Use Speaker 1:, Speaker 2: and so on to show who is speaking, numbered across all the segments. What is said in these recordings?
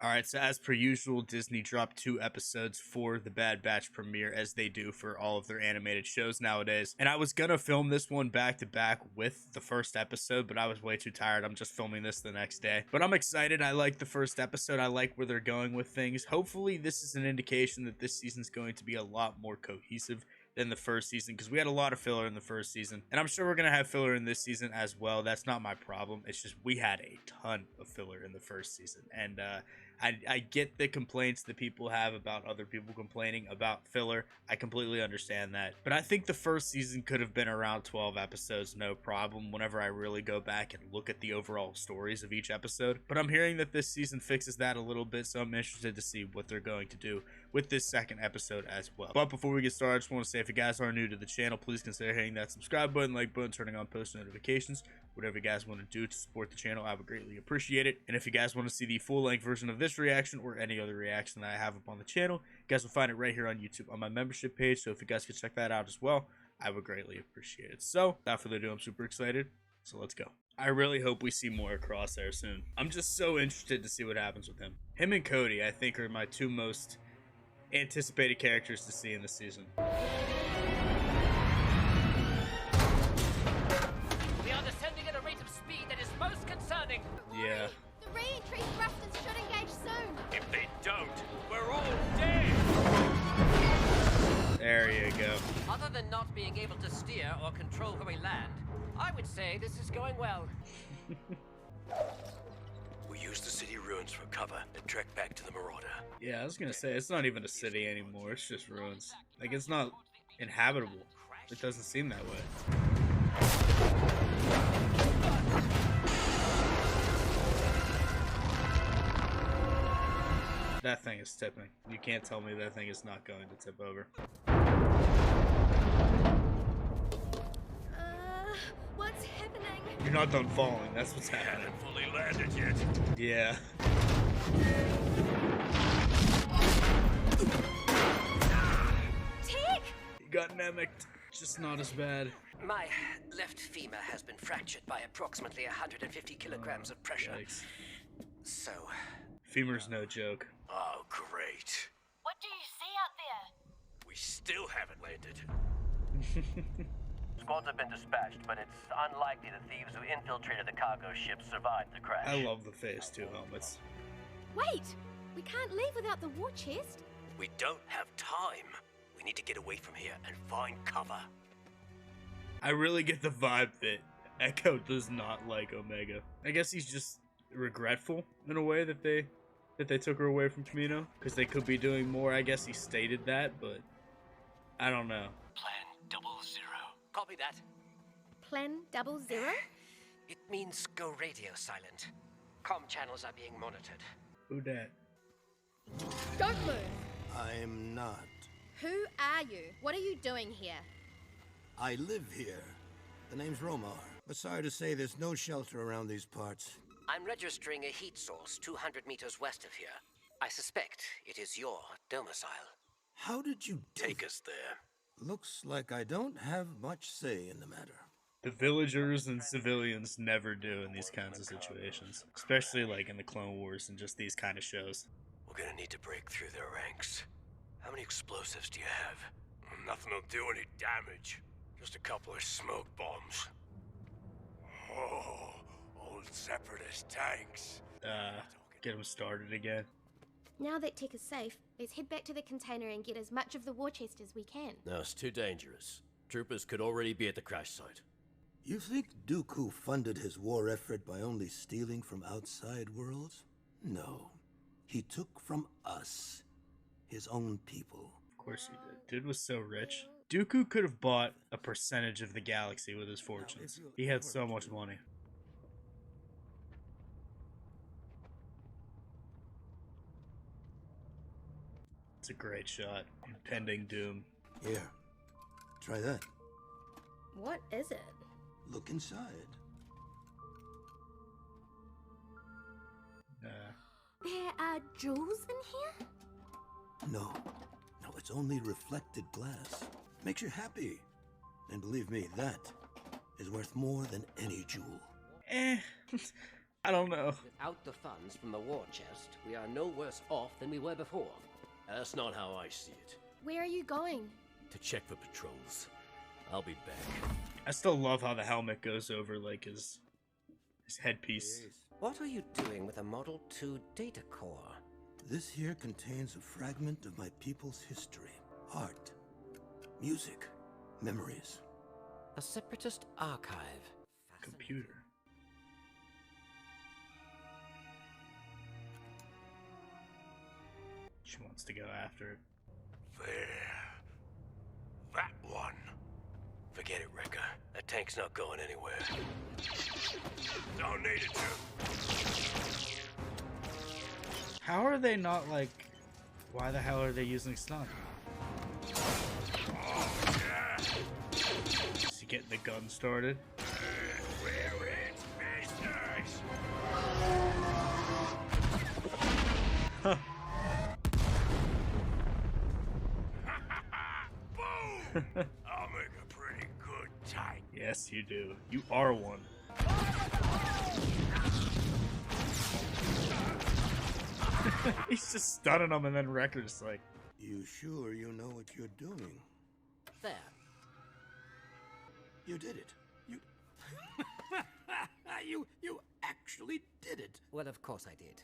Speaker 1: All right, so as per usual, Disney dropped 2 episodes for the Bad Batch premiere, as they do for all of their animated shows nowadays. And I was gonna film this one back to back with the first episode, but I was way too tired. I'm just filming this the next day. But I'm excited. I like the first episode. I like where they're going with things. Hopefully, this is an indication that this season's going to be a lot more cohesive than the first season, because we had a lot of filler in the first season, and I'm sure we're gonna have filler in this season as well. That's not my problem. It's just we had a ton of filler in the first season, and I get the complaints that people have about other people complaining about filler. I completely understand that, but I think the first season could have been around 12 episodes, no problem, whenever I really go back and look at the overall stories of each episode. But I'm hearing that this season fixes that a little bit, so I'm interested to see what they're going to do with this second episode as well. But before we get started, I just want to say, if you guys are new to the channel, please consider hitting that subscribe button, like button, turning on post notifications. Whatever you guys want to do to support the channel, I would greatly appreciate it. And if you guys want to see the full-length version of this reaction or any other reaction that I have up on the channel, you guys will find it right here on YouTube on my membership page. So if you guys could check that out as well, I would greatly appreciate it. So without further ado, I'm super excited. So let's go. I really hope we see more Crosshair soon. I'm just so interested to see what happens with him. Him and Cody, I think, are my two most anticipated characters to see in the season.
Speaker 2: We are descending at a rate of speed that is most concerning.
Speaker 1: Yeah.
Speaker 3: The re-entry thrusters should engage soon.
Speaker 2: If they don't, we're all dead.
Speaker 1: There you go.
Speaker 2: Other than not being able to steer or control where we land, I would say this is going well.
Speaker 4: We use the city ruins for cover and trek back to the Marauder.
Speaker 1: Yeah, I was gonna say, it's not even a city anymore, it's just ruins. Like, it's not inhabitable. It doesn't seem that way. That thing is tipping. You can't tell me that thing is not going to tip over.
Speaker 3: What's happening?
Speaker 1: You're not done falling, that's what's happening.
Speaker 4: Haven't fully landed yet.
Speaker 1: Yeah.
Speaker 3: Tick!
Speaker 1: You got mimicked. Just not as bad.
Speaker 2: My left femur has been fractured by approximately 150 kilograms of pressure.
Speaker 1: Yikes.
Speaker 2: So,
Speaker 1: Femur's no joke.
Speaker 4: Oh, great.
Speaker 3: What do you see out there?
Speaker 4: We still haven't landed.
Speaker 5: Squads have been dispatched, but it's unlikely the thieves who infiltrated the cargo ship survived the crash.
Speaker 1: I love the Phase 2 helmets.
Speaker 3: Wait! We can't leave without the war chest.
Speaker 4: We don't have time. We need to get away from here and find cover.
Speaker 1: I really get the vibe that Echo does not like Omega. I guess he's just regretful in a way that they took her away from Kamino, because they could be doing more. I guess he stated that, but I don't know.
Speaker 4: Plan 00.
Speaker 2: copy that.
Speaker 3: Plan 00?
Speaker 2: It means go radio silent. Com channels are being monitored.
Speaker 1: Who dat?
Speaker 3: Don't move!
Speaker 6: I'm not.
Speaker 3: Who are you? What are you doing here?
Speaker 6: I live here. The name's Romar, but sorry to say there's no shelter around these parts.
Speaker 2: I'm registering a heat source 200 meters west of here. I suspect it is your domicile.
Speaker 6: How did you
Speaker 4: Take us there.
Speaker 6: Looks like I don't have much say in the matter.
Speaker 1: The villagers and civilians never do in these kinds of situations, especially like in the Clone Wars and just these kind of shows.
Speaker 4: We're gonna need to break through their ranks. How many explosives do you have? Nothing will do any damage. Just a couple of smoke bombs. Oh, old separatist tanks.
Speaker 1: Get them started again.
Speaker 3: Now that Tick is safe, let's head back to the container and get as much of the war chest as we can.
Speaker 7: No, it's too dangerous. Troopers could already be at the crash site.
Speaker 6: You think Dooku funded his war effort by only stealing from outside worlds? No. He took from us, his own people.
Speaker 1: Of course he did. Dude was so rich. Dooku could have bought a percentage of the galaxy with his fortunes. He had so much money. It's a great shot. Impending doom.
Speaker 6: Here, try that.
Speaker 3: What is it?
Speaker 6: Look inside.
Speaker 3: There are jewels in here?
Speaker 6: No. No, it's only reflected glass. Makes you happy. And believe me, that is worth more than any jewel.
Speaker 1: I don't know.
Speaker 2: Without the funds from the war chest, we are no worse off than we were before.
Speaker 7: That's not how I see it.
Speaker 3: Where are you going?
Speaker 7: To check for patrols. I'll be back.
Speaker 1: I still love how the helmet goes over like his headpiece.
Speaker 2: What are you doing with a Model 2 data core?
Speaker 6: This here contains a fragment of my people's history. Art, music, memories.
Speaker 2: A separatist archive.
Speaker 1: Computer. She wants to go after it.
Speaker 4: There. That one. Forget it, Wrecker. That tank's not going anywhere. Don't need it to.
Speaker 1: How are they not like... Why the hell are they using stun?
Speaker 4: Oh, yeah.
Speaker 1: Is he getting the gun started?
Speaker 4: We're in business.
Speaker 1: Huh.
Speaker 4: Boom! I'll make a pretty good tank.
Speaker 1: Yes, you do. You are one. He's just stunning them, and then Wrecker's like,
Speaker 6: You sure you know what you're doing?
Speaker 2: There.
Speaker 6: You did it. You actually did it.
Speaker 2: Well, of course I did.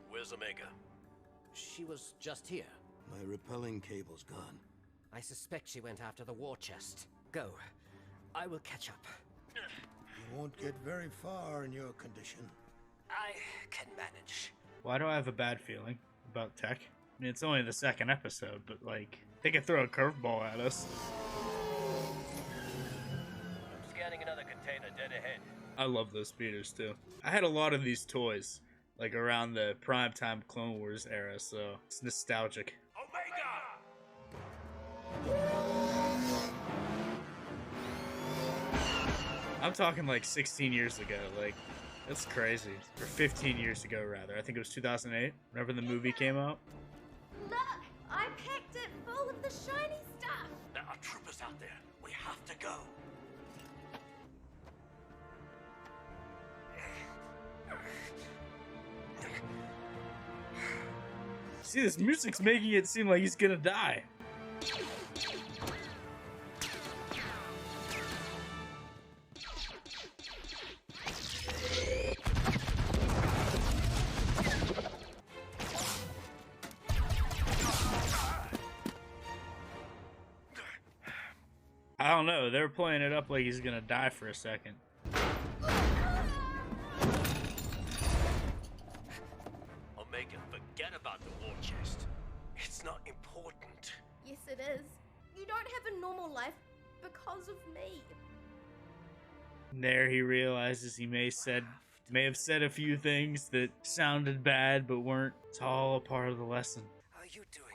Speaker 7: Where's Omega?
Speaker 2: She was just here.
Speaker 6: My repelling cable's gone.
Speaker 2: I suspect she went after the war chest. Go. I will catch up.
Speaker 6: You won't get very far in your condition.
Speaker 2: I can manage.
Speaker 1: why do I have a bad feeling about Tech? I mean, it's only the second episode, but like, they could throw a curveball at us.
Speaker 5: I'm scanning another container dead ahead.
Speaker 1: I love those speeders too. I had a lot of these toys, like around the primetime Clone Wars era, so it's nostalgic. I'm talking like 16 years ago, like, that's crazy. Or 15 years ago, rather. I think it was 2008, whenever the movie came out.
Speaker 3: Look! I packed it full of the shiny stuff!
Speaker 4: There are troopers out there. We have to go.
Speaker 1: See, this music's making it seem like he's gonna die. I don't know, they're playing it up like he's gonna die for a second.
Speaker 7: Omega, forget about the war chest.
Speaker 4: It's not important.
Speaker 3: Yes, it is. You don't have a normal life because of me.
Speaker 1: And there he realizes he may have said a few things that sounded bad but weren't. It's all a part of the lesson.
Speaker 4: How are you doing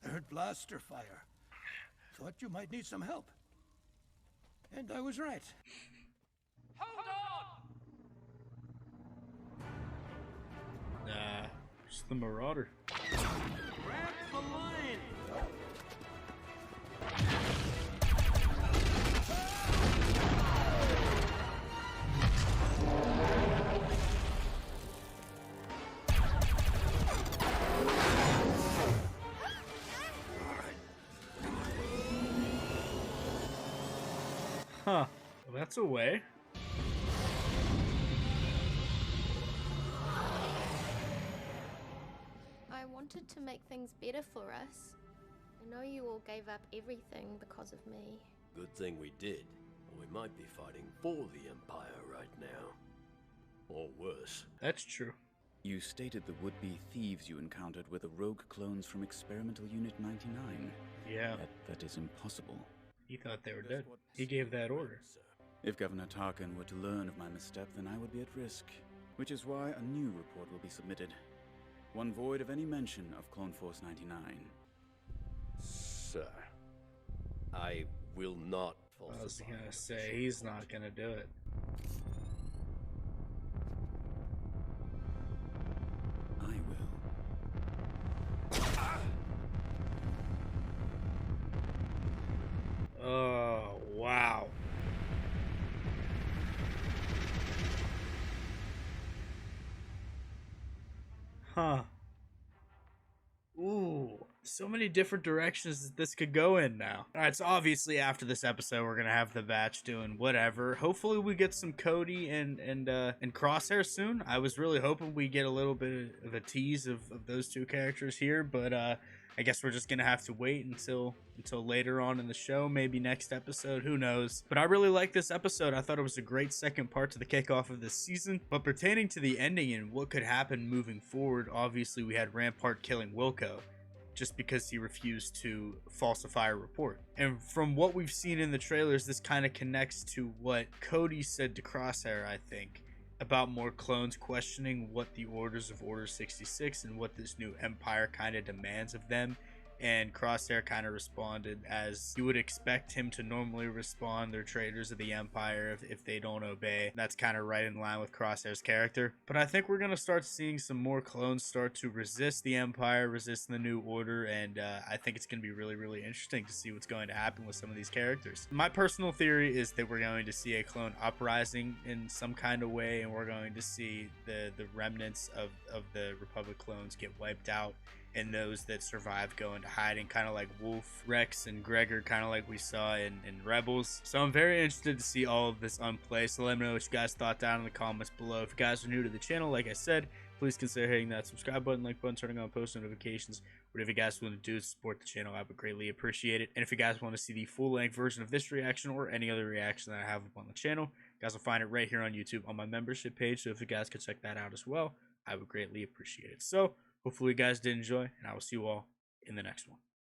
Speaker 6: I heard blaster fire. Thought you might need some help. And I was right.
Speaker 1: It's the Marauder. Huh. Well, that's a way.
Speaker 3: I wanted to make things better for us. I know you all gave up everything because of me.
Speaker 7: Good thing we did, or we might be fighting for the Empire right now. Or worse.
Speaker 1: That's true.
Speaker 8: You stated the would-be thieves you encountered were the rogue clones from Experimental Unit 99.
Speaker 1: Yeah.
Speaker 8: That is impossible.
Speaker 1: He thought they were dead. He gave that order.
Speaker 8: If Governor Tarkin were to learn of my misstep, then I would be at risk. Which is why a new report will be submitted. One void of any mention of Clone Force 99.
Speaker 7: Sir, I will not
Speaker 1: I was
Speaker 7: falsify.
Speaker 1: gonna say, he's not gonna do it.
Speaker 8: I will.
Speaker 1: Oh, wow. Huh. Ooh, so many different directions that this could go in now. All right, so obviously after this episode, we're gonna have the Batch doing whatever. Hopefully, we get some Cody and Crosshair soon. I was really hoping we get a little bit of a tease of those two characters here, but I guess we're just gonna have to wait until later on in the show, maybe next episode, who knows. But I really like this episode. I thought it was a great second part to the kickoff of this season. But pertaining to the ending and what could happen moving forward, obviously we had Rampart killing Wilco just because he refused to falsify a report. And from what we've seen in the trailers, this kind of connects to what Cody said to Crosshair, I think, about more clones questioning what the orders of Order 66 and what this new Empire kind of demands of them. And Crosshair kind of responded as you would expect him to normally respond. They're traitors of the Empire if they don't obey. That's kind of right in line with Crosshair's character. But I think we're going to start seeing some more clones start to resist the Empire, resist the New Order, and I think it's going to be really, really interesting to see what's going to happen with some of these characters. My personal theory is that we're going to see a clone uprising in some kind of way, and we're going to see the remnants of the Republic clones get wiped out, and those that survive go into hiding, kind of like Wolf, Rex, and Gregor, kind of like we saw in Rebels. So I'm very interested to see all of this unplay. So let me know what you guys thought down in the comments below. If you guys are new to the channel, like I said, please consider hitting that subscribe button, like button, turning on post notifications. Whatever you guys want to do to support the channel, I would greatly appreciate it. And if you guys want to see the full-length version of this reaction or any other reaction that I have up on the channel, you guys will find it right here on YouTube on my membership page. So if you guys could check that out as well, I would greatly appreciate it. So hopefully you guys did enjoy, and I will see you all in the next one.